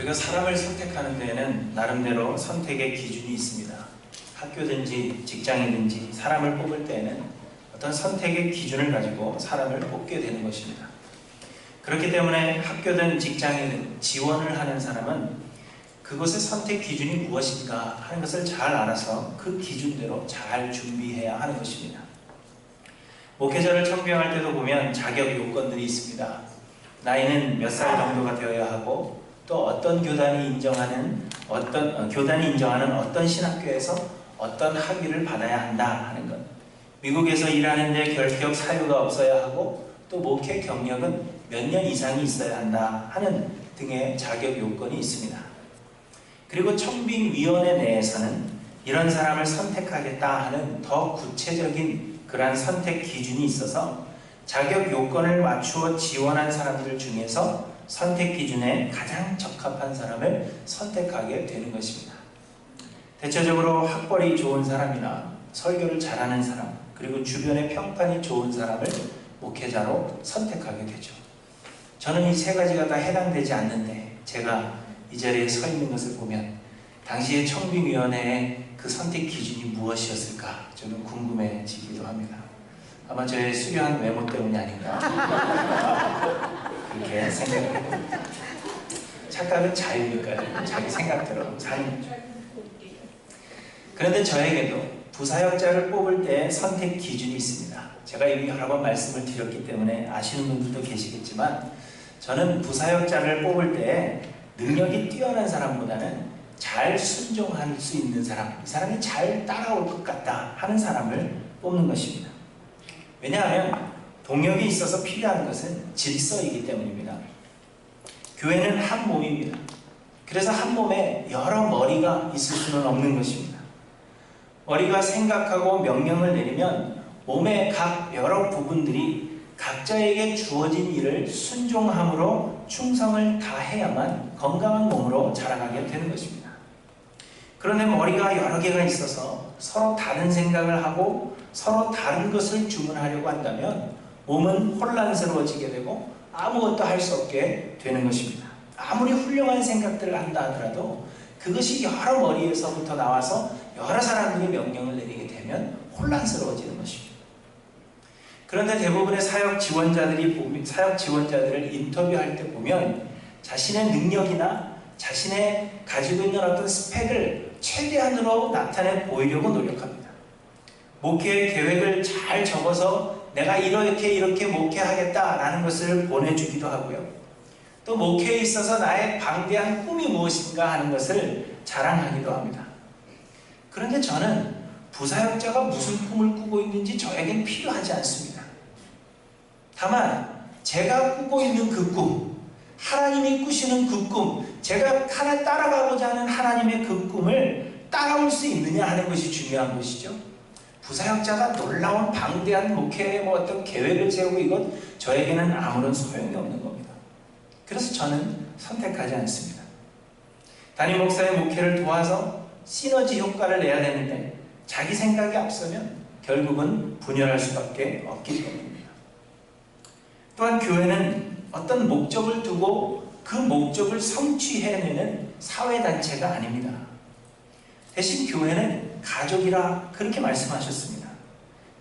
우리가 사람을 선택하는 데에는 나름대로 선택의 기준이 있습니다. 학교든지 직장이든지 사람을 뽑을 때에는 어떤 선택의 기준을 가지고 사람을 뽑게 되는 것입니다. 그렇기 때문에 학교든 직장이든 지원을 하는 사람은 그것의 선택 기준이 무엇인가 하는 것을 잘 알아서 그 기준대로 잘 준비해야 하는 것입니다. 목회자를 청빙할 때도 보면 자격 요건들이 있습니다. 나이는 몇 살 정도가 되어야 하고, 또 어떤 교단이 인정하는 어떤 신학교에서 어떤 학위를 받아야 한다 하는 것, 미국에서 일하는데 결격 사유가 없어야 하고, 또 목회 경력은 몇 년 이상이 있어야 한다 하는 등의 자격 요건이 있습니다. 그리고 청빙위원회 내에서는 이런 사람을 선택하겠다 하는 더 구체적인 그러한 선택 기준이 있어서 자격 요건을 맞추어 지원한 사람들 중에서 선택 기준에 가장 적합한 사람을 선택하게 되는 것입니다. 대체적으로 학벌이 좋은 사람이나 설교를 잘하는 사람, 그리고 주변의 평판이 좋은 사람을 목회자로 선택하게 되죠. 저는 이 세 가지가 다 해당되지 않는데 제가 이 자리에 서 있는 것을 보면 당시의 청빙위원회의 그 선택 기준이 무엇이었을까 저는 궁금해지기도 합니다. 아마 저의 수려한 외모 때문이 아닌가 그렇게 생각을 해봅니다. 착각은 자유니까요. 자기 생각대로 사는 거죠. 그런데 저에게도 부사역자를 뽑을 때 선택 기준이 있습니다. 제가 이미 여러 번 말씀을 드렸기 때문에 아시는 분들도 계시겠지만, 저는 부사역자를 뽑을 때 능력이 뛰어난 사람보다는 잘 순종할 수 있는 사람, 이 사람이 잘 따라올 것 같다 하는 사람을 뽑는 것입니다. 왜냐하면 동력이 있어서 필요한 것은 질서이기 때문입니다. 교회는 한 몸입니다. 그래서 한 몸에 여러 머리가 있을 수는 없는 것입니다. 머리가 생각하고 명령을 내리면 몸의 각 여러 부분들이 각자에게 주어진 일을 순종함으로 충성을 다해야만 건강한 몸으로 자라가게 되는 것입니다. 그런데 머리가 여러 개가 있어서 서로 다른 생각을 하고 서로 다른 것을 주문하려고 한다면 몸은 혼란스러워지게 되고 아무것도 할 수 없게 되는 것입니다. 아무리 훌륭한 생각들을 한다 하더라도 그것이 여러 머리에서부터 나와서 여러 사람들이 명령을 내리게 되면 혼란스러워지는 것입니다. 그런데 대부분의 사역 지원자들을 인터뷰할 때 보면 자신의 능력이나 자신의 가지고 있는 어떤 스펙을 최대한으로 나타내 보이려고 노력합니다. 목회 계획을 잘 적어서 내가 이렇게 목회하겠다라는 것을 보내주기도 하고요. 또 목회에 있어서 나의 방대한 꿈이 무엇인가 하는 것을 자랑하기도 합니다. 그런데 저는 부사역자가 무슨 꿈을 꾸고 있는지 저에겐 필요하지 않습니다. 다만 제가 꾸고 있는 그 꿈, 하나님이 꾸시는 그 꿈, 제가 따라가고자 하는 하나님의 그 꿈을 따라올 수 있느냐 하는 것이 중요한 것이죠. 부사역자가 놀라운 방대한 목회의 어떤 계획을 세우고 이건 저에게는 아무런 소용이 없는 겁니다. 그래서 저는 선택하지 않습니다. 담임 목사의 목회를 도와서 시너지 효과를 내야 되는데 자기 생각이 앞서면 결국은 분열할 수밖에 없기 때문입니다. 또한 교회는 어떤 목적을 두고 그 목적을 성취해내는 사회단체가 아닙니다. 대신 교회는 가족이라 그렇게 말씀하셨습니다.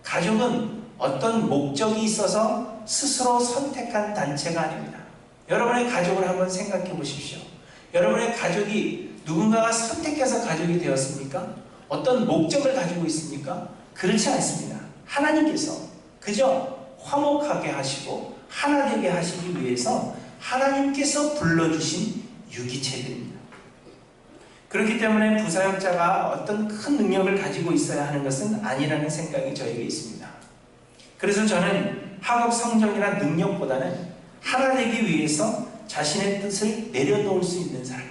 가족은 어떤 목적이 있어서 스스로 선택한 단체가 아닙니다. 여러분의 가족을 한번 생각해 보십시오. 여러분의 가족이 누군가가 선택해서 가족이 되었습니까? 어떤 목적을 가지고 있습니까? 그렇지 않습니다. 하나님께서 그저 화목하게 하시고 하나 되게 하시기 위해서 하나님께서 불러주신 유기체들입니다. 그렇기 때문에 부사역자가 어떤 큰 능력을 가지고 있어야 하는 것은 아니라는 생각이 저에게 있습니다. 그래서 저는 학업 성적이나 능력보다는 하나 되기 위해서 자신의 뜻을 내려놓을 수 있는 사람,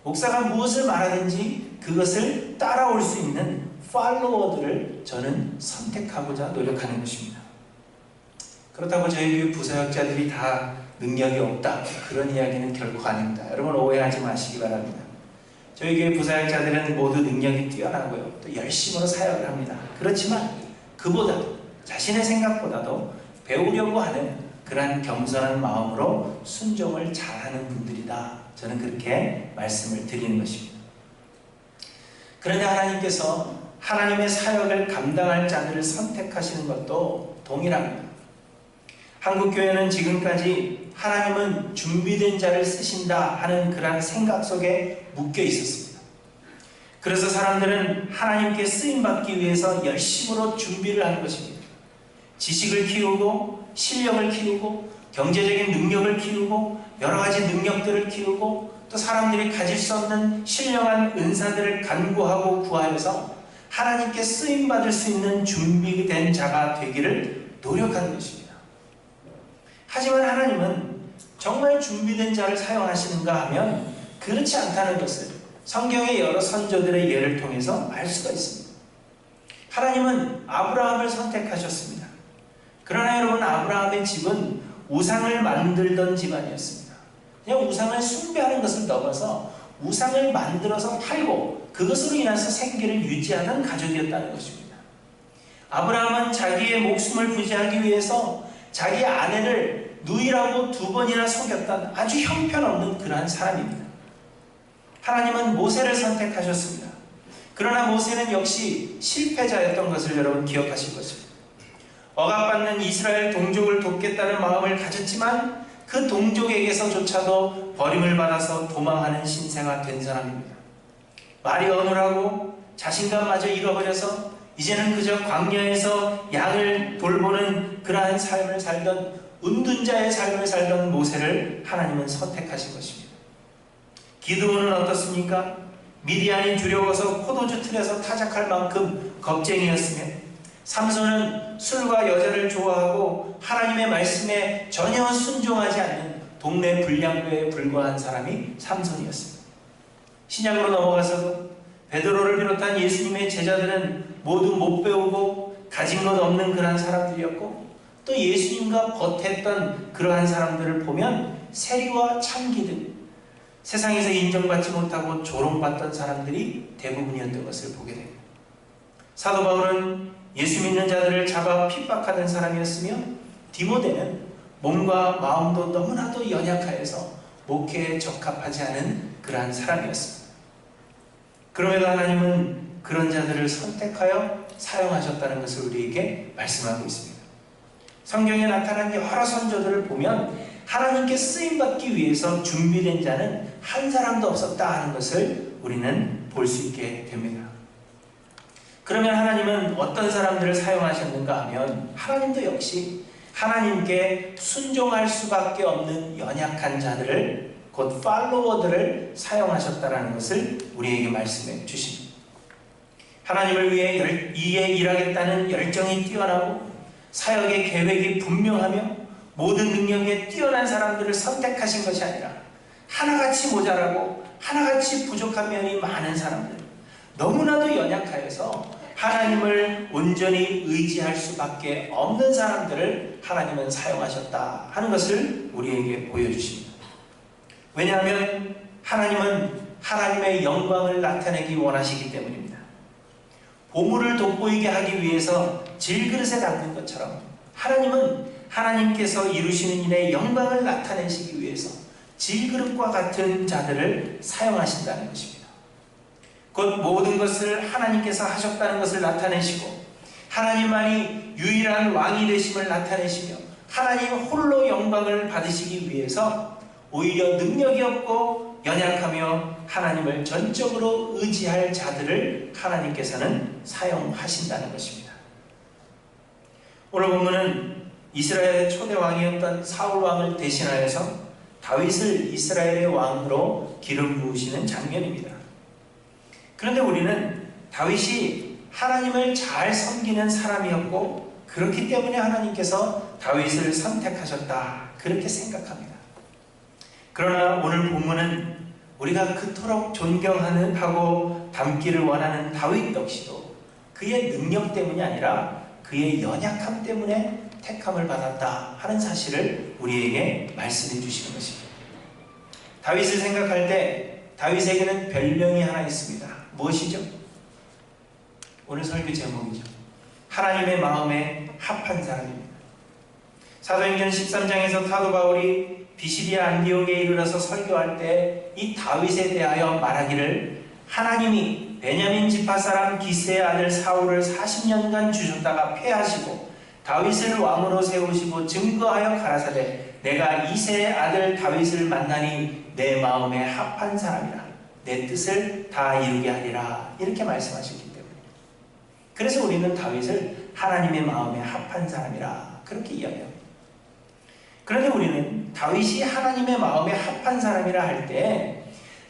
목사가 무엇을 말하든지 그것을 따라올 수 있는 팔로워들을 저는 선택하고자 노력하는 것입니다. 그렇다고 저희 교회 부사역자들이 다 능력이 없다, 그런 이야기는 결코 아닙니다. 여러분 오해하지 마시기 바랍니다. 저희 교회 부사역자들은 모두 능력이 뛰어나고요, 또 열심으로 사역을 합니다. 그렇지만 그보다도 자신의 생각보다도 배우려고 하는 그러한 겸손한 마음으로 순종을 잘하는 분들이다 저는 그렇게 말씀을 드리는 것입니다. 그런데 하나님께서 하나님의 사역을 감당할 자들을 선택하시는 것도 동일합니다. 한국교회는 지금까지 하나님은 준비된 자를 쓰신다 하는 그런 생각 속에 묶여 있었습니다. 그래서 사람들은 하나님께 쓰임받기 위해서 열심으로 준비를 하는 것입니다. 지식을 키우고 실력을 키우고 경제적인 능력을 키우고 여러 가지 능력들을 키우고 또 사람들이 가질 수 없는 신령한 은사들을 간구하고 구하여서 하나님께 쓰임받을 수 있는 준비된 자가 되기를 노력하는 것입니다. 하지만 하나님은 정말 준비된 자를 사용하시는가 하면 그렇지 않다는 것을 성경의 여러 선조들의 예를 통해서 알 수가 있습니다. 하나님은 아브라함을 선택하셨습니다. 그러나 여러분, 아브라함의 집은 우상을 만들던 집안이었습니다. 그냥 우상을 숭배하는 것을 넘어서 우상을 만들어서 팔고 그것으로 인해서 생계를 유지하는 가족이었다는 것입니다. 아브라함은 자기의 목숨을 부지하기 위해서 자기 아내를 누이라고 2번이나 속였던 아주 형편없는 그러한 사람입니다. 하나님은 모세를 선택하셨습니다. 그러나 모세는 역시 실패자였던 것을 여러분 기억하실 것입니다. 억압받는 이스라엘 동족을 돕겠다는 마음을 가졌지만 그 동족에게서조차도 버림을 받아서 도망하는 신세가 된 사람입니다. 말이 어눌하고 자신감마저 잃어버려서 이제는 그저 광야에서 양을 돌보는 그러한 삶을 살던 은둔자의 삶을 살던 모세를 하나님은 선택하신 것입니다. 기드온은 어떻습니까? 미디안이 두려워서 포도주 틀에서 타작할 만큼 겁쟁이였으며 삼손은 술과 여자를 좋아하고 하나님의 말씀에 전혀 순종하지 않는 동네 불량배에 불과한 사람이 삼손이었습니다. 신약으로 넘어가서도 베드로를 비롯한 예수님의 제자들은 모두 못 배우고 가진 것 없는 그러한 사람들이었고 또 예수님과 버텼던 그러한 사람들을 보면 세리와 창기들, 세상에서 인정받지 못하고 조롱받던 사람들이 대부분이었던 것을 보게 됩니다. 사도 바울은 예수 믿는 자들을 잡아 핍박하던 사람이었으며 디모데는 몸과 마음도 너무나도 연약하여서 목회에 적합하지 않은 그러한 사람이었습니다. 그럼에도 하나님은 그런 자들을 선택하여 사용하셨다는 것을 우리에게 말씀하고 있습니다. 성경에 나타난 여러 선조들을 보면 하나님께 쓰임받기 위해서 준비된 자는 한 사람도 없었다 하는 것을 우리는 볼 수 있게 됩니다. 그러면 하나님은 어떤 사람들을 사용하셨는가 하면 하나님도 역시 하나님께 순종할 수밖에 없는 연약한 자들을 곧 팔로워들을 사용하셨다는 것을 우리에게 말씀해 주십니다. 하나님을 위해 일하겠다는 열정이 뛰어나고 사역의 계획이 분명하며 모든 능력에 뛰어난 사람들을 선택하신 것이 아니라 하나같이 모자라고 하나같이 부족한 면이 많은 사람들, 너무나도 연약하여서 하나님을 온전히 의지할 수밖에 없는 사람들을 하나님은 사용하셨다 하는 것을 우리에게 보여주십니다. 왜냐하면 하나님은 하나님의 영광을 나타내기 원하시기 때문입니다. 보물을 돋보이게 하기 위해서 질그릇에 담는 것처럼 하나님은 하나님께서 이루시는 일의 영광을 나타내시기 위해서 질그릇과 같은 자들을 사용하신다는 것입니다. 곧 모든 것을 하나님께서 하셨다는 것을 나타내시고 하나님만이 유일한 왕이 되심을 나타내시며 하나님 홀로 영광을 받으시기 위해서 오히려 능력이 없고 연약하며 하나님을 전적으로 의지할 자들을 하나님께서는 사용하신다는 것입니다. 오늘 본문은 이스라엘의 초대 왕이었던 사울 왕을 대신하여서 다윗을 이스라엘의 왕으로 기름 부으시는 장면입니다. 그런데 우리는 다윗이 하나님을 잘 섬기는 사람이었고 그렇기 때문에 하나님께서 다윗을 선택하셨다 그렇게 생각합니다. 그러나 오늘 본문은 우리가 그토록 존경하는 하고 닮기를 원하는 다윗 역시도 그의 능력 때문이 아니라 그의 연약함 때문에 택함을 받았다 하는 사실을 우리에게 말씀해 주시는 것입니다. 다윗을 생각할 때 다윗에게는 별명이 하나 있습니다. 무엇이죠? 오늘 설교 제목이죠. 하나님의 마음에 합한 사람입니다. 사도행전 13장에서 사도 바울이 비시디아 안디옥에 이르러서 설교할 때 이 다윗에 대하여 말하기를 하나님이 베냐민 지파 사람 기스의 아들 사울을 40년간 주셨다가 패하시고 다윗을 왕으로 세우시고 증거하여 가라사대 내가 이새의 아들 다윗을 만나니 내 마음에 합한 사람이라 내 뜻을 다 이루게 하리라 이렇게 말씀하셨기 때문에 그래서 우리는 다윗을 하나님의 마음에 합한 사람이라 그렇게 이야기합니다. 그런데 우리는 다윗이 하나님의 마음에 합한 사람이라 할 때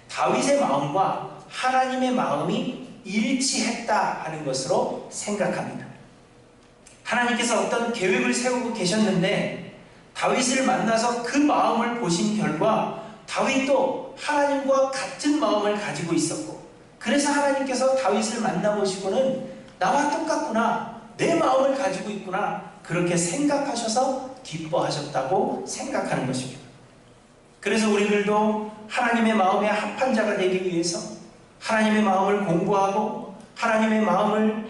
다윗의 마음과 하나님의 마음이 일치했다 하는 것으로 생각합니다. 하나님께서 어떤 계획을 세우고 계셨는데 다윗을 만나서 그 마음을 보신 결과 다윗도 하나님과 같은 마음을 가지고 있었고 그래서 하나님께서 다윗을 만나보시고는 나와 똑같구나 내 마음을 가지고 있구나 그렇게 생각하셔서 기뻐하셨다고 생각하는 것입니다. 그래서 우리들도 하나님의 마음에 합한 자가 되기 위해서 하나님의 마음을 공부하고 하나님의 마음을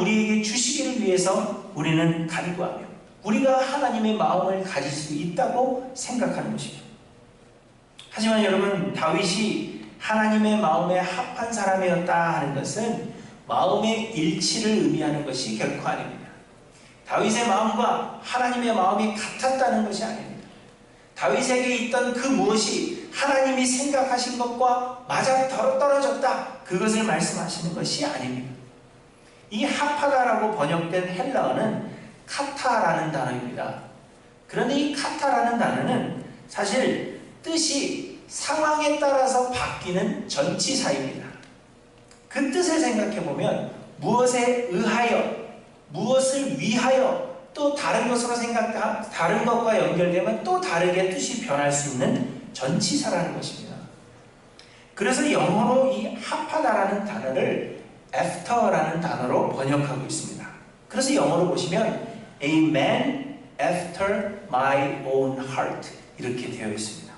우리에게 주시기를 위해서 우리는 간구하며 우리가 하나님의 마음을 가질 수 있다고 생각하는 것입니다. 하지만 여러분 다윗이 하나님의 마음에 합한 사람이었다 하는 것은 마음의 일치를 의미하는 것이 결코 아닙니다. 다윗의 마음과 하나님의 마음이 같았다는 것이 아닙니다. 다윗에게 있던 그 무엇이 하나님이 생각하신 것과 맞아 떨어졌다 그것을 말씀하시는 것이 아닙니다. 이 합하다라고 번역된 헬라어는 카타라는 단어입니다. 그런데 이 카타라는 단어는 사실 뜻이 상황에 따라서 바뀌는 전치사입니다. 그 뜻을 생각해보면 무엇에 의하여, 무엇을 위하여 또 다른 것으로 다른 것과 연결되면 또 다르게 뜻이 변할 수 있는 전치사라는 것입니다. 그래서 영어로 이 합하다라는 단어를 after라는 단어로 번역하고 있습니다. 그래서 영어로 보시면 a man after my own heart 이렇게 되어 있습니다.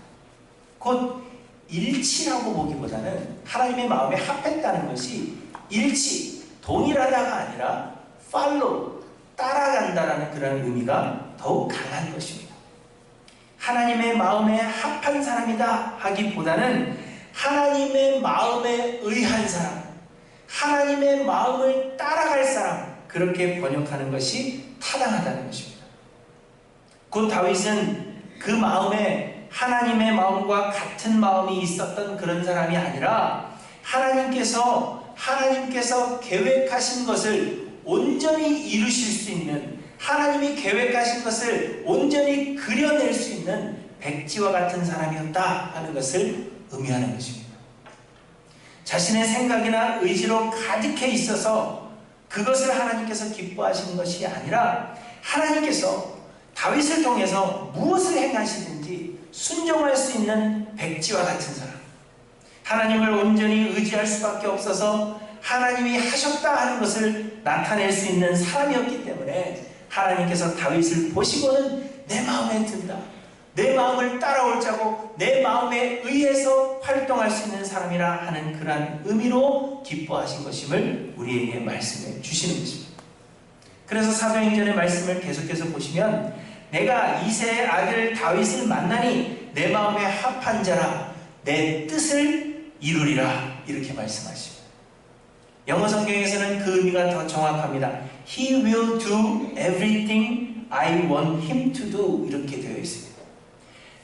곧 일치라고 보기보다는 하나님의 마음에 합했다는 것이 일치, 동일하다가 아니라 follow, 따라간다라는 그런 의미가 더욱 강한 것입니다. 하나님의 마음에 합한 사람이다 하기보다는 하나님의 마음에 의한 사람, 하나님의 마음을 따라갈 사람 그렇게 번역하는 것이 타당하다는 것입니다. 곧 다윗은 그 마음에 하나님의 마음과 같은 마음이 있었던 그런 사람이 아니라 하나님께서 계획하신 것을 온전히 이루실 수 있는 하나님이 계획하신 것을 온전히 그려낼 수 있는 백지와 같은 사람이었다 하는 것을 의미하는 것입니다. 자신의 생각이나 의지로 가득해 있어서 그것을 하나님께서 기뻐하시는 것이 아니라 하나님께서 다윗을 통해서 무엇을 행하시든지 순종할 수 있는 백지와 같은 사람, 하나님을 온전히 의지할 수밖에 없어서 하나님이 하셨다 하는 것을 나타낼 수 있는 사람이었기 때문에 하나님께서 다윗을 보시고는 내 마음에 든다, 내 마음을 따라올 자고 내 마음에 의해서 활동할 수 있는 사람이라 하는 그러한 의미로 기뻐하신 것임을 우리에게 말씀해 주시는 것입니다. 그래서 사도행전의 말씀을 계속해서 보시면 내가 이새의 아들 다윗을 만나니 내 마음에 합한 자라 내 뜻을 이루리라 이렇게 말씀하십니다. 영어 성경에서는 그 의미가 더 정확합니다. He will do everything I want him to do 이렇게 되어 있습니다.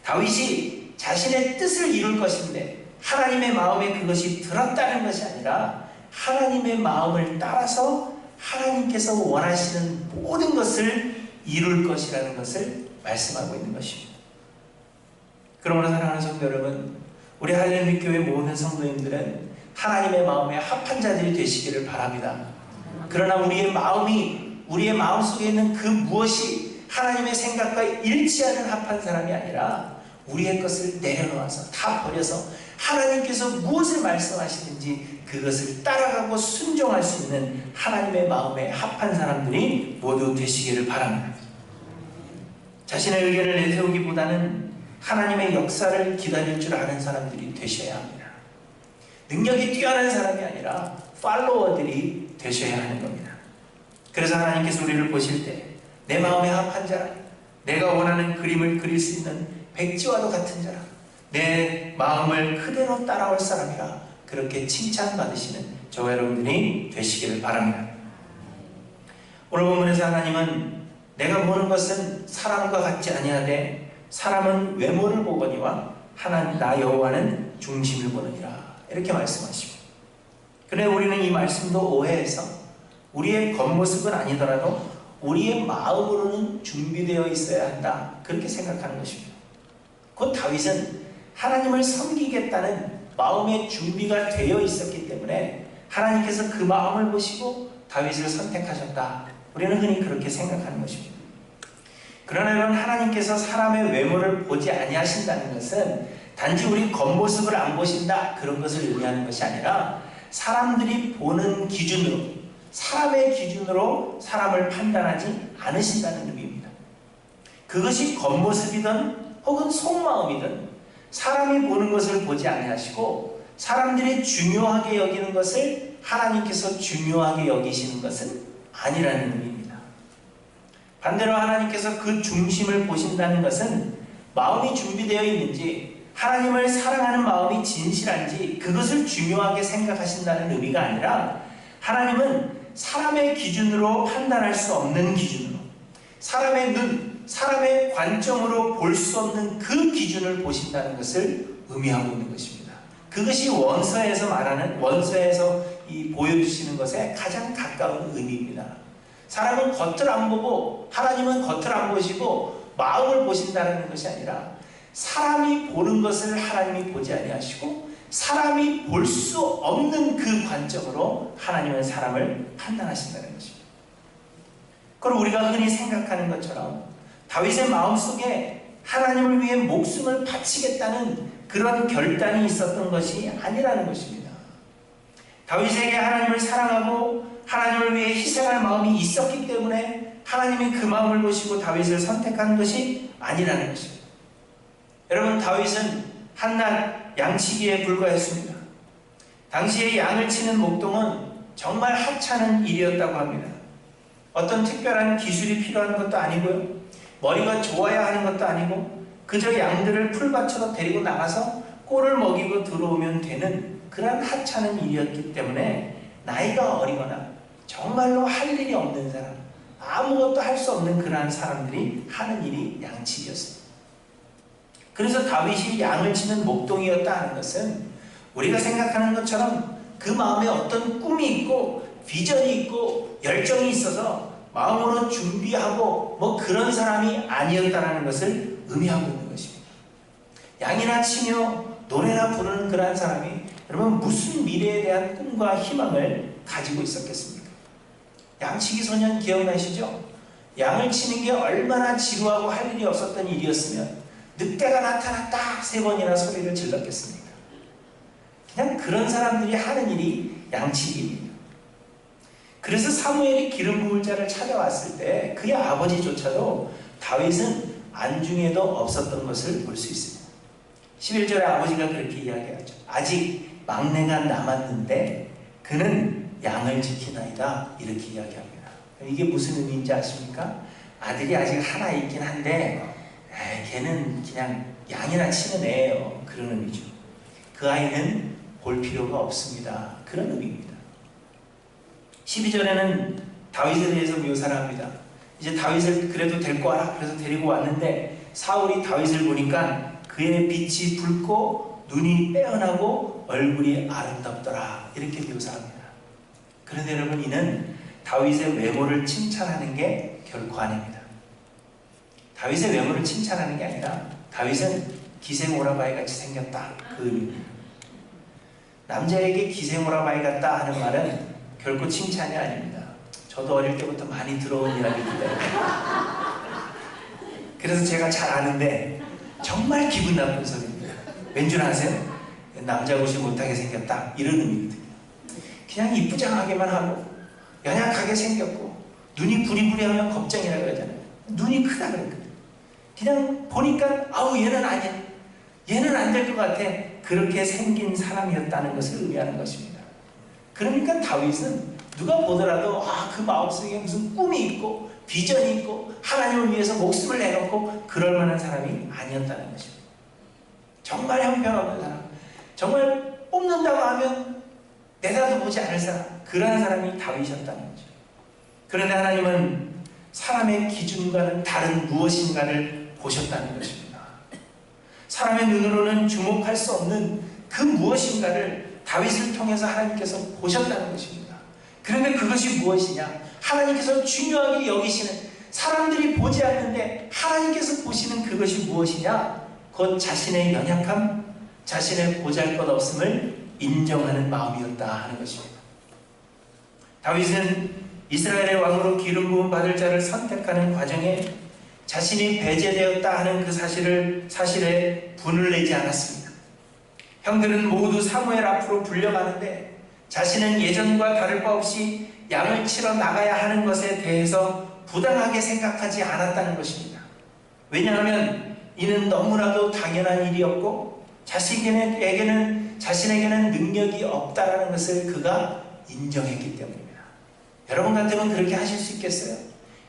다윗이 자신의 뜻을 이룰 것인데 하나님의 마음에 그것이 들었다는 것이 아니라 하나님의 마음을 따라서 하나님께서 원하시는 모든 것을 이룰 것이라는 것을 말씀하고 있는 것입니다. 그러므로 사랑하는 성도 여러분, 우리 할렐루야 교회 모든 성도님들은 하나님의 마음에 합한 자들이 되시기를 바랍니다. 그러나 우리의 마음속에 있는 그 무엇이 하나님의 생각과 일치하는 합한 사람이 아니라 우리의 것을 내려놓아서 다 버려서 하나님께서 무엇을 말씀하시든지 그것을 따라가고 순종할 수 있는 하나님의 마음에 합한 사람들이 모두 되시기를 바랍니다. 자신의 의견을 내세우기보다는 하나님의 역사를 기다릴 줄 아는 사람들이 되셔야 합니다. 능력이 뛰어난 사람이 아니라 팔로워들이 되셔야 하는 겁니다. 그래서 하나님께서 우리를 보실 때 내 마음에 합한 자라, 내가 원하는 그림을 그릴 수 있는 백지와도 같은 자라. 내 마음을 그대로 따라올 사람이라. 그렇게 칭찬받으시는 저와 여러분들이 되시기를 바랍니다. 오늘 본문에서 하나님은 내가 보는 것은 사람과 같지 아니하되 사람은 외모를 보거니와 하나님 나 여호와는 중심을 보느니라. 이렇게 말씀하십니다. 그런데 우리는 이 말씀도 오해해서 우리의 겉모습은 아니더라도 우리의 마음으로는 준비되어 있어야 한다. 그렇게 생각하는 것입니다. 곧 다윗은 하나님을 섬기겠다는 마음의 준비가 되어 있었기 때문에 하나님께서 그 마음을 보시고 다윗을 선택하셨다. 우리는 흔히 그렇게 생각하는 것입니다. 그러나 여러분, 하나님께서 사람의 외모를 보지 아니하신다는 것은 단지 우리 겉모습을 안 보신다 그런 것을 의미하는 것이 아니라 사람들이 보는 기준으로, 사람의 기준으로 사람을 판단하지 않으신다는 의미입니다. 그것이 겉모습이든 혹은 속마음이든 사람이 보는 것을 보지 아니하시고 사람들이 중요하게 여기는 것을 하나님께서 중요하게 여기시는 것은 아니라는 의미입니다. 반대로 하나님께서 그 중심을 보신다는 것은 마음이 준비되어 있는지, 하나님을 사랑하는 마음이 진실한지 그것을 중요하게 생각하신다는 의미가 아니라, 하나님은 사람의 기준으로 판단할 수 없는 기준으로, 사람의 눈, 사람의 관점으로 볼 수 없는 그 기준을 보신다는 것을 의미하고 있는 것입니다. 그것이 원서에서 말하는, 원서에서 보여주시는 것에 가장 가까운 의미입니다. 사람은 겉을 안 보고, 하나님은 겉을 안 보시고 마음을 보신다는 것이 아니라 사람이 보는 것을 하나님이 보지 아니하시고 사람이 볼 수 없는 그 관점으로 하나님은 사람을 판단하신다는 것입니다. 그럼 우리가 흔히 생각하는 것처럼 다윗의 마음속에 하나님을 위해 목숨을 바치겠다는 그런 결단이 있었던 것이 아니라는 것입니다. 다윗에게 하나님을 사랑하고 하나님을 위해 희생할 마음이 있었기 때문에 하나님이 그 마음을 보시고 다윗을 선택한 것이 아니라는 것입니다. 여러분, 다윗은 한낱 양치기에 불과했습니다. 당시에 양을 치는 목동은 정말 하찮은 일이었다고 합니다. 어떤 특별한 기술이 필요한 것도 아니고요, 머리가 좋아야 하는 것도 아니고, 그저 양들을 풀밭으로 데리고 나가서 꼴을 먹이고 들어오면 되는 그런 하찮은 일이었기 때문에 나이가 어리거나 정말로 할 일이 없는 사람, 아무것도 할 수 없는 그러한 사람들이 하는 일이 양치기였습니다. 그래서 다윗이 양을 치는 목동이었다 하는 것은 우리가 생각하는 것처럼 그 마음에 어떤 꿈이 있고 비전이 있고 열정이 있어서 마음으로 준비하고 뭐 그런 사람이 아니었다는 것을 의미하고 있는 것입니다. 양이나 치며 노래나 부르는 그러한 사람이 여러분 무슨 미래에 대한 꿈과 희망을 가지고 있었겠습니까? 양치기 소년 기억나시죠? 양을 치는 게 얼마나 지루하고 할 일이 없었던 일이었으면 늑대가 나타났다 3번이나 소리를 질렀겠습니까? 그냥 그런 사람들이 하는 일이 양치기입니다. 그래서 사무엘이 기름 부을 자를 찾아왔을 때 그의 아버지조차도 다윗은 안중에도 없었던 것을 볼 수 있습니다. 11절에 아버지가 그렇게 이야기하죠. 아직 막내가 남았는데 그는 양을 지키나이다, 이렇게 이야기합니다. 이게 무슨 의미인지 아십니까? 아들이 아직 하나 있긴 한데 걔는 그냥 양이나 치는 애예요, 그런 의미죠. 그 아이는 볼 필요가 없습니다, 그런 의미입니다. 12절에는 다윗에 대해서 묘사를 합니다. 이제 다윗을 그래도 데리고 와라, 그래서 데리고 왔는데 사울이 다윗을 보니까 그의 빛이 붉고 눈이 빼어나고 얼굴이 아름답더라, 이렇게 묘사합니다. 그런데 여러분, 이는 다윗의 외모를 칭찬하는 게 결코 아닙니다. 다윗의 외모를 칭찬하는 게 아니라 다윗은 기생오라바이 같이 생겼다, 그 의미입니다. 남자에게 기생오라바이 같다 하는 말은 결코 칭찬이 아닙니다. 저도 어릴 때부터 많이 들어온 이야기인데 그래서 제가 잘 아는데 정말 기분 나쁜 소리입니다. 왠 줄 아세요? 남자 옷이 못하게 생겼다, 이런 의미거든요. 그냥 이쁘장하게만 하고 연약하게 생겼고 눈이 부리부리하면 겁쟁이라 그러잖아요. 눈이 크다 그러거든요. 그냥 보니까 아우 얘는 아니야, 얘는 안 될 것 같아, 그렇게 생긴 사람이었다는 것을 의미하는 것입니다. 그러니까 다윗은 누가 보더라도 그 마음속에 무슨 꿈이 있고 비전이 있고 하나님을 위해서 목숨을 내놓고 그럴 만한 사람이 아니었다는 것입니다. 정말 형편없는 사람, 정말 뽑는다고 하면 내다도 보지 않을 사람, 그러한 사람이 다윗이었다는 거죠. 그런데 하나님은 사람의 기준과는 다른 무엇인가를 보셨다는 것입니다. 사람의 눈으로는 주목할 수 없는 그 무엇인가를 다윗을 통해서 하나님께서 보셨다는 것입니다. 그런데 그것이 무엇이냐? 하나님께서 중요하게 여기시는, 사람들이 보지 않는데 하나님께서 보시는 그것이 무엇이냐? 곧 자신의 연약함, 자신의 보잘것없음을 인정하는 마음이었다 하는 것입니다. 다윗은 이스라엘의 왕으로 기름 부음 받을 자를 선택하는 과정에 자신이 배제되었다 하는 그 사실에 분을 내지 않았습니다. 형들은 모두 사무엘 앞으로 불려가는데 자신은 예전과 다를 바 없이 양을 치러 나가야 하는 것에 대해서 부당하게 생각하지 않았다는 것입니다. 왜냐하면 이는 너무나도 당연한 일이었고 자신에게는 능력이 없다라는 것을 그가 인정했기 때문입니다. 여러분 같으면 그렇게 하실 수 있겠어요?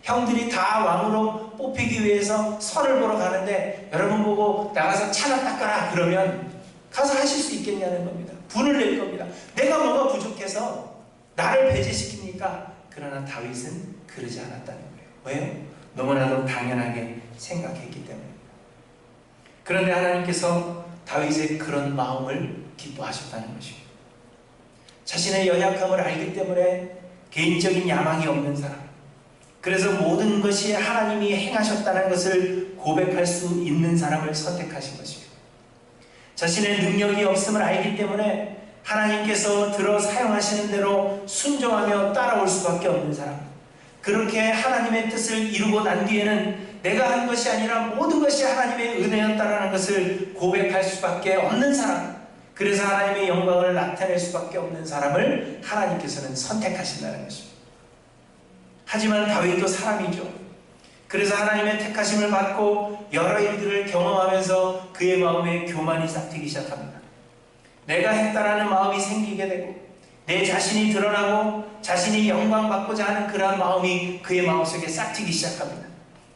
형들이 다 왕으로 뽑히기 위해서 선을 보러 가는데 여러분 보고 나가서 차나 닦아라 그러면 가서 하실 수 있겠냐는 겁니다. 분을 낼 겁니다. 내가 뭐가 부족해서 나를 배제시킵니까? 그러나 다윗은 그러지 않았다는 거예요. 왜요? 너무나도 당연하게 생각했기 때문입니다. 그런데 하나님께서 다윗의 그런 마음을 기뻐하셨다는 것입니다. 자신의 연약함을 알기 때문에 개인적인 야망이 없는 사람, 그래서 모든 것이 하나님이 행하셨다는 것을 고백할 수 있는 사람을 선택하신 것입니다. 자신의 능력이 없음을 알기 때문에 하나님께서 들어 사용하시는 대로 순종하며 따라올 수밖에 없는 사람, 그렇게 하나님의 뜻을 이루고 난 뒤에는 내가 한 것이 아니라 모든 것이 하나님의 은혜였다라는 것을 고백할 수밖에 없는 사람, 그래서 하나님의 영광을 나타낼 수밖에 없는 사람을 하나님께서는 선택하신다는 것입니다. 하지만 다윗도 사람이죠. 그래서 하나님의 택하심을 받고 여러 일들을 경험하면서 그의 마음에 교만이 싹트기 시작합니다. 내가 했다라는 마음이 생기게 되고 내 자신이 드러나고 자신이 영광받고자 하는 그러한 마음이 그의 마음속에 싹트기 시작합니다.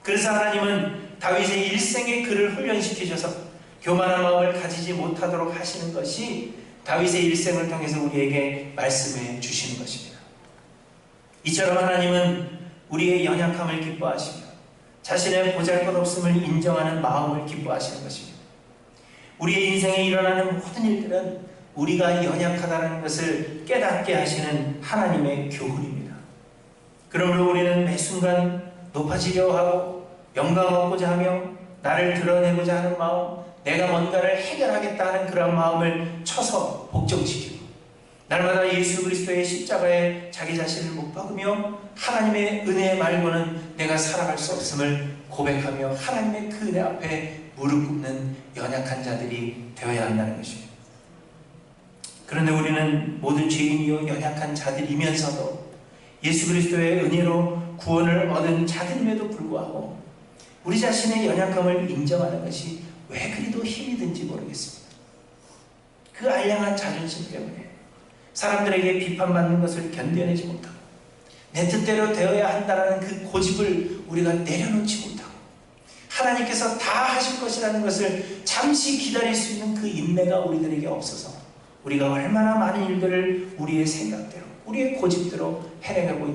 그래서 하나님은 다윗의 일생의 그를 훈련시키셔서 교만한 마음을 가지지 못하도록 하시는 것이 다윗의 일생을 통해서 우리에게 말씀해 주시는 것입니다. 이처럼 하나님은 우리의 연약함을 기뻐하시며 자신의 보잘것없음을 인정하는 마음을 기뻐하시는 것입니다. 우리의 인생에 일어나는 모든 일들은 우리가 연약하다는 것을 깨닫게 하시는 하나님의 교훈입니다. 그러므로 우리는 매 순간 높아지려 하고 영광 얻고자 하며 나를 드러내고자 하는 마음, 내가 뭔가를 해결하겠다 하는 그런 마음을 쳐서 복종시키고 날마다 예수 그리스도의 십자가에 자기 자신을 못 박으며 하나님의 은혜 말고는 내가 살아갈 수 없음을 고백하며 하나님의 그 은혜 앞에 무릎 꿇는 연약한 자들이 되어야 한다는 것입니다. 그런데 우리는 모든 죄인이요 연약한 자들이면서도 예수 그리스도의 은혜로 구원을 얻은 자들임에도 불구하고 우리 자신의 연약함을 인정하는 것이 왜 그리도 힘이 든지 모르겠습니다. 그 알량한 자존심 때문에 사람들에게 비판받는 것을 견뎌내지 못하고 내 뜻대로 되어야 한다는 그 고집을 우리가 내려놓지 못하고 하나님께서 다 하실 것이라는 것을 잠시 기다릴 수 있는 그 인내가 우리들에게 없어서 우리가 얼마나 많은 일들을 우리의 생각대로 우리의 고집대로 해내가고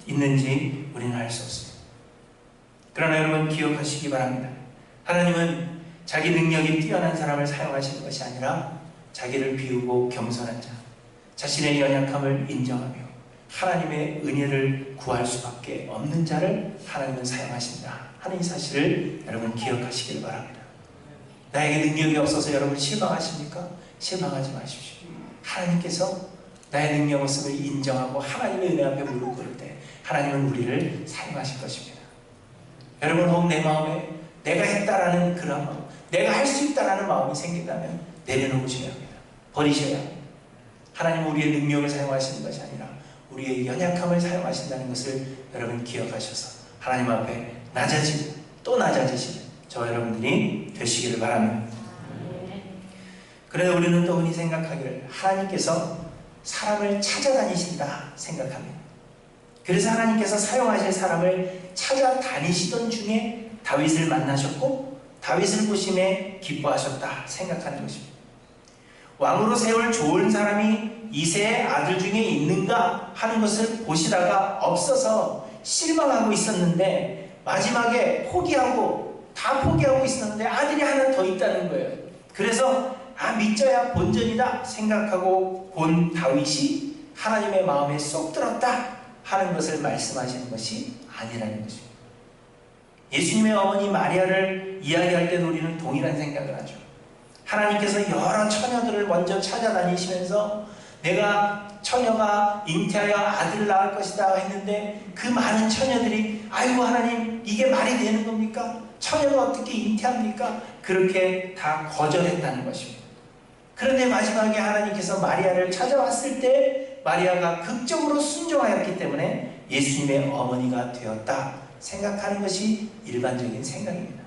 있는지 우리는 알 수 없습니다. 그러나 여러분 기억하시기 바랍니다. 하나님은 자기 능력이 뛰어난 사람을 사용하시는 것이 아니라 자기를 비우고 겸손한 자, 자신의 연약함을 인정하며 하나님의 은혜를 구할 수밖에 없는 자를 하나님은 사용하신다 하는 이 사실을 여러분 기억하시길 바랍니다. 나에게 능력이 없어서 여러분 실망하십니까? 실망하지 마십시오. 하나님께서 나의 능력 없음을 인정하고 하나님의 은혜 앞에 무릎 꿇을 때 하나님은 우리를 사용하실 것입니다. 여러분 혹 내 마음에 내가 했다라는 그런 마음, 내가 할 수 있다라는 마음이 생긴다면 내려놓으셔야 합니다. 버리셔야 합니다. 하나님은 우리의 능력을 사용하시는 것이 아니라 우리의 연약함을 사용하신다는 것을 여러분 기억하셔서 하나님 앞에 낮아지고 또 낮아지시는 저와 여러분들이 되시기를 바랍니다. 그래서 우리는 또 흔히 생각하기를 하나님께서 사람을 찾아다니신다 생각합니다. 그래서 하나님께서 사용하실 사람을 찾아다니시던 중에 다윗을 만나셨고 다윗을 보심에 기뻐하셨다 생각하는 것입니다. 왕으로 세울 좋은 사람이 이새의 아들 중에 있는가 하는 것을 보시다가 없어서 실망하고 있었는데 마지막에 다 포기하고 있었는데 아들이 하나 더 있다는 거예요. 그래서 믿져야 본전이다 생각하고 본 다윗이 하나님의 마음에 쏙 들었다 하는 것을 말씀하시는 것이 아니라는 것입니다. 예수님의 어머니 마리아를 이야기할 때도 우리는 동일한 생각을 하죠. 하나님께서 여러 처녀들을 먼저 찾아다니시면서 내가 처녀가 잉태하여 아들을 낳을 것이다 했는데 그 많은 처녀들이 아이고 하나님 이게 말이 되는 겁니까? 처녀가 어떻게 잉태합니까? 그렇게 다 거절했다는 것입니다. 그런데 마지막에 하나님께서 마리아를 찾아왔을 때 마리아가 극적으로 순종하였기 때문에 예수님의 어머니가 되었다 생각하는 것이 일반적인 생각입니다.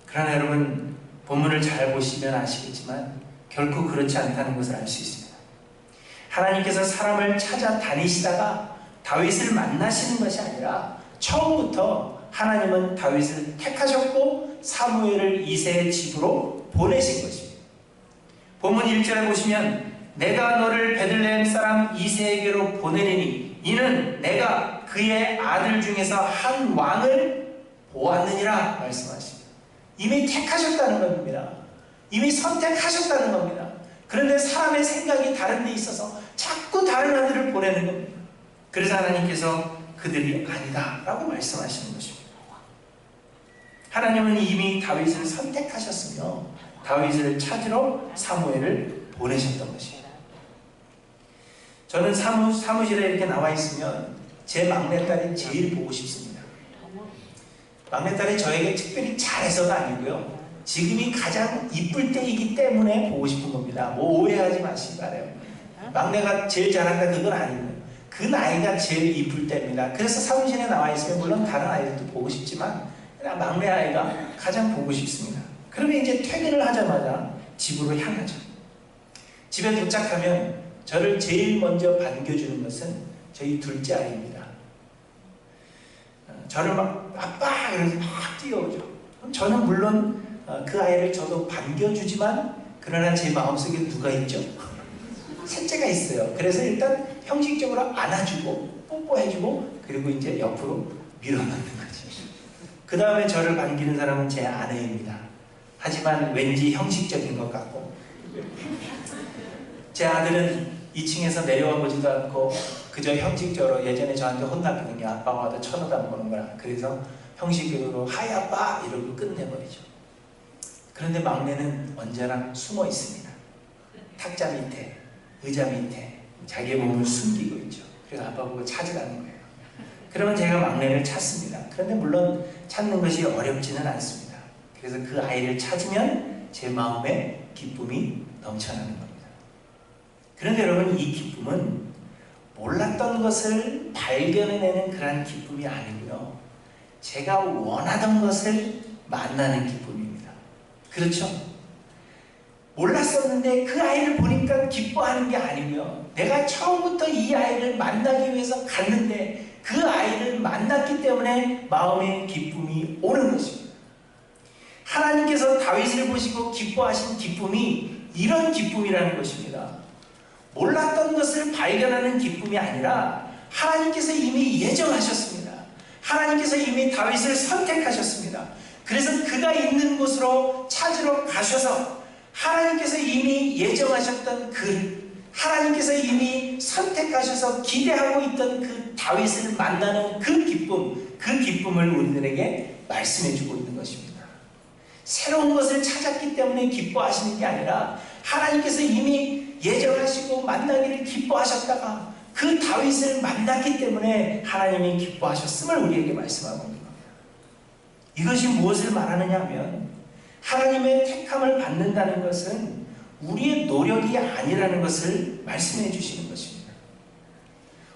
그러나 여러분 본문을 잘 보시면 아시겠지만 결코 그렇지 않다는 것을 알 수 있습니다. 하나님께서 사람을 찾아다니시다가 다윗을 만나시는 것이 아니라 처음부터 하나님은 다윗을 택하셨고 사무엘을 이새의 집으로 보내신 것입니다. 본문 1절에 보시면 내가 너를 베들레헴 사람 이새에게로 보내리니 이는 내가 그의 아들 중에서 한 왕을 보았느니라 말씀하십니다. 이미 택하셨다는 겁니다. 이미 선택하셨다는 겁니다. 그런데 사람의 생각이 다른 데 있어서 자꾸 다른 아들을 보내는 겁니다. 그래서 하나님께서 그들이 아니다 라고 말씀하시는 것입니다. 하나님은 이미 다윗을 선택하셨으며 다윗을 찾으러 사무엘을 보내셨던 것입니다. 저는 사무실에 이렇게 나와 있으면 제 막내딸이 제일 보고 싶습니다. 막내딸이 저에게 특별히 잘해서가 아니고요. 지금이 가장 이쁠 때이기 때문에 보고 싶은 겁니다. 뭐 오해하지 마시기 바라요. 막내가 제일 잘한다 그건 아니고요. 그 나이가 제일 이쁠 때입니다. 그래서 사무실에 나와 있으면 물론 다른 아이들도 보고 싶지만 막내 아이가 가장 보고 싶습니다. 그러면 이제 퇴근을 하자마자 집으로 향하죠. 집에 도착하면 저를 제일 먼저 반겨주는 것은 저희 둘째 아이입니다. 저를 막 아빠 이러면서 막 뛰어오죠. 저는 물론 그 아이를 저도 반겨주지만 그러나 제 마음속에 누가 있죠? 셋째가 있어요. 그래서 일단 형식적으로 안아주고 뽀뽀해주고 그리고 이제 옆으로 밀어넣는 거죠. 그 다음에 저를 반기는 사람은 제 아내입니다. 하지만 왠지 형식적인 것 같고 제 아들은 2층에서 내려와 보지도 않고 그저 형식적으로 예전에 저한테 혼났거든요. 아빠가 와도 쳐다도 안 보는 거라. 그래서 형식적으로 하이 아빠 이러고 끝내버리죠. 그런데 막내는 언제나 숨어 있습니다. 탁자 밑에, 의자 밑에 자기의 몸을 숨기고 있죠. 그래서 아빠 보고 찾으라는 거예요. 그러면 제가 막내를 찾습니다. 그런데 물론 찾는 것이 어렵지는 않습니다. 그래서 그 아이를 찾으면 제 마음에 기쁨이 넘쳐나는 겁니다. 그런데 여러분 이 기쁨은 몰랐던 것을 발견해내는 그런 기쁨이 아니고요. 제가 원하던 것을 만나는 기쁨입니다. 그렇죠? 몰랐었는데 그 아이를 보니까 기뻐하는 게 아니고요. 내가 처음부터 이 아이를 만나기 위해서 갔는데 그 아이를 만났기 때문에 마음에 기쁨이 오는 것입니다. 하나님께서 다윗을 보시고 기뻐하신 기쁨이 이런 기쁨이라는 것입니다. 몰랐던 것을 발견하는 기쁨이 아니라 하나님께서 이미 예정하셨습니다. 하나님께서 이미 다윗을 선택하셨습니다. 그래서 그가 있는 곳으로 찾으러 가셔서 하나님께서 이미 예정하셨던 하나님께서 이미 선택하셔서 기대하고 있던 그 다윗을 만나는 그 기쁨을 우리들에게 말씀해주고 있는 것입니다. 새로운 것을 찾았기 때문에 기뻐하시는 게 아니라 하나님께서 이미 예정하시고 만나기를 기뻐하셨다가 그 다윗을 만났기 때문에 하나님이 기뻐하셨음을 우리에게 말씀하고 있는 겁니다. 이것이 무엇을 말하느냐 하면 하나님의 택함을 받는다는 것은 우리의 노력이 아니라는 것을 말씀해 주시는 것입니다.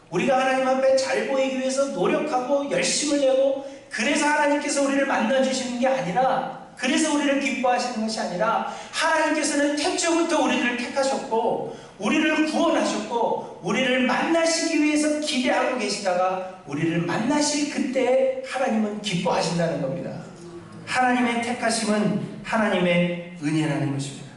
우리가 하나님 앞에 잘 보이기 위해서 노력하고 열심을 내고 그래서 하나님께서 우리를 만나주시는 게 아니라 그래서 우리를 기뻐하시는 것이 아니라 하나님께서는 태초부터 우리를 택하셨고 우리를 구원하셨고 우리를 만나시기 위해서 기대하고 계시다가 우리를 만나실 그때 하나님은 기뻐하신다는 겁니다. 하나님의 택하심은 하나님의 은혜라는 것입니다.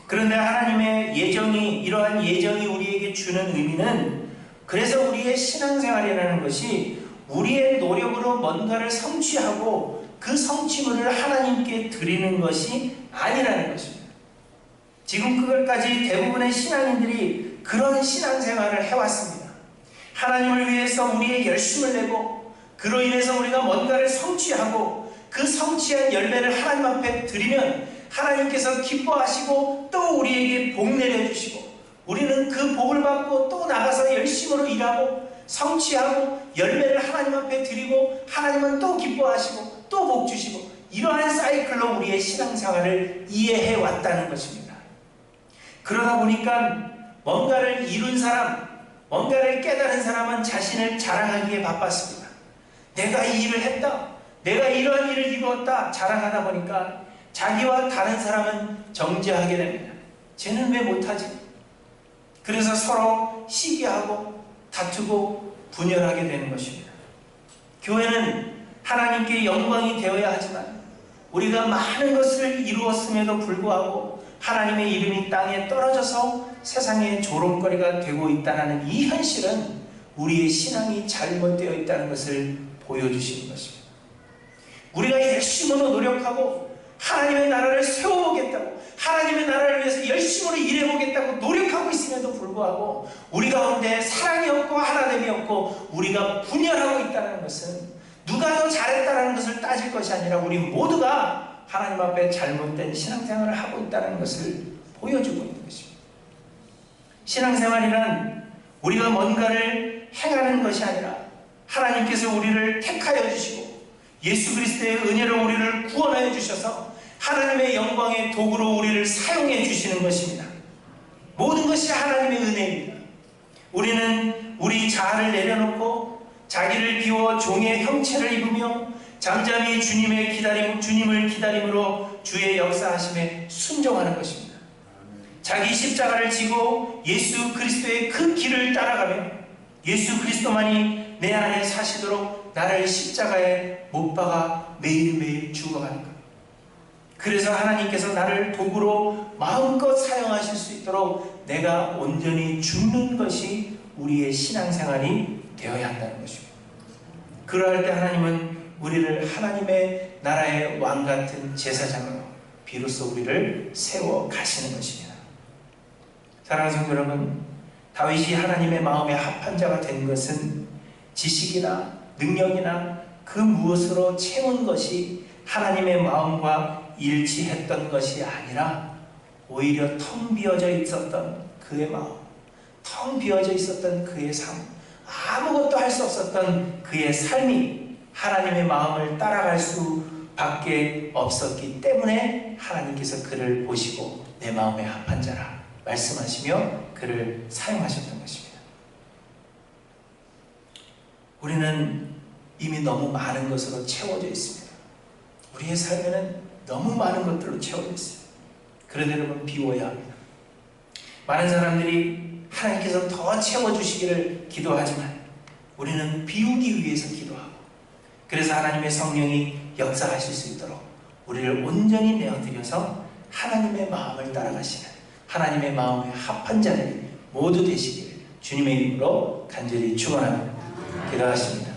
그런데 하나님의 예정이, 이러한 예정이 우리에게 주는 의미는, 그래서 우리의 신앙생활이라는 것이 우리의 노력으로 뭔가를 성취하고 그 성취물을 하나님께 드리는 것이 아니라는 것입니다. 지금 그것까지 대부분의 신앙인들이 그런 신앙생활을 해왔습니다. 하나님을 위해서 우리의 열심을 내고 그로 인해서 우리가 뭔가를 성취하고 그 성취한 열매를 하나님 앞에 드리면 하나님께서 기뻐하시고 또 우리에게 복 내려주시고 우리는 그 복을 받고 또 나가서 열심으로 일하고 성취하고 열매를 하나님 앞에 드리고 하나님은 또 기뻐하시고 또 복 주시고, 이러한 사이클로 우리의 신앙생활을 이해해 왔다는 것입니다. 그러다 보니까 뭔가를 이룬 사람, 뭔가를 깨달은 사람은 자신을 자랑하기에 바빴습니다. 내가 이 일을 했다, 내가 이러한 일을 이루었다 자랑하다 보니까 자기와 다른 사람은 정죄하게 됩니다. 쟤는 왜 못하지? 그래서 서로 시기하고 다투고 분열하게 되는 것입니다. 교회는 하나님께 영광이 되어야 하지만 우리가 많은 것을 이루었음에도 불구하고 하나님의 이름이 땅에 떨어져서 세상의 조롱거리가 되고 있다는 이 현실은 우리의 신앙이 잘못되어 있다는 것을 보여주시는 것입니다. 우리가 열심으로 노력하고 하나님의 나라를 세워보겠다고, 하나님의 나라를 위해서 열심으로 일해보겠다고 노력하고 있음에도 불구하고 우리 가운데 사랑이 없고 하나됨이 없고 우리가 분열하고 있다는 것은 누가 더 잘했다는 것을 따질 것이 아니라 우리 모두가 하나님 앞에 잘못된 신앙생활을 하고 있다는 것을 보여주고 있는 것입니다. 신앙생활이란 우리가 뭔가를 행하는 것이 아니라 하나님께서 우리를 택하여 주시고 예수 그리스도의 은혜로 우리를 구원하여 주셔서 하나님의 영광의 도구로 우리를 사용해 주시는 것입니다. 모든 것이 하나님의 은혜입니다. 우리는 우리 자아를 내려놓고 자기를 비워 종의 형체를 입으며 잠잠히 주님을 기다림으로 주의 역사하심에 순종하는 것입니다. 자기 십자가를 지고 예수 그리스도의 그 길을 따라가며 예수 그리스도만이 내 안에 사시도록 나를 십자가에 못 박아 매일매일 죽어가는 것. 그래서 하나님께서 나를 도구로 마음껏 사용하실 수 있도록 내가 온전히 죽는 것이 우리의 신앙생활이 되어야 한다는 것입니다. 그러할 때 하나님은 우리를 하나님의 나라의 왕같은 제사장으로 비로소 우리를 세워 가시는 것입니다. 사랑하는 성도 여러분, 다윗이 하나님의 마음에 합한 자가 된 것은 지식이나 능력이나 그 무엇으로 채운 것이 하나님의 마음과 일치했던 것이 아니라 오히려 텅 비어져 있었던 그의 마음, 텅 비어져 있었던 그의 삶, 아무것도 할 수 없었던 그의 삶이 하나님의 마음을 따라갈 수밖에 없었기 때문에 하나님께서 그를 보시고 내 마음에 합한 자라 말씀하시며 그를 사용하셨던 것입니다. 우리는 이미 너무 많은 것으로 채워져 있습니다. 우리의 삶에는 너무 많은 것들로 채워져 있어요. 그런데 여러분, 비워야 합니다. 많은 사람들이 하나님께서 더 채워주시기를 기도하지만 우리는 비우기 위해서 기도하고, 그래서 하나님의 성령이 역사하실 수 있도록 우리를 온전히 내어드려서 하나님의 마음을 따라가시는 하나님의 마음에 합한 자들이 모두 되시기를 주님의 이름으로 간절히 축원합니다. 기도하십니다.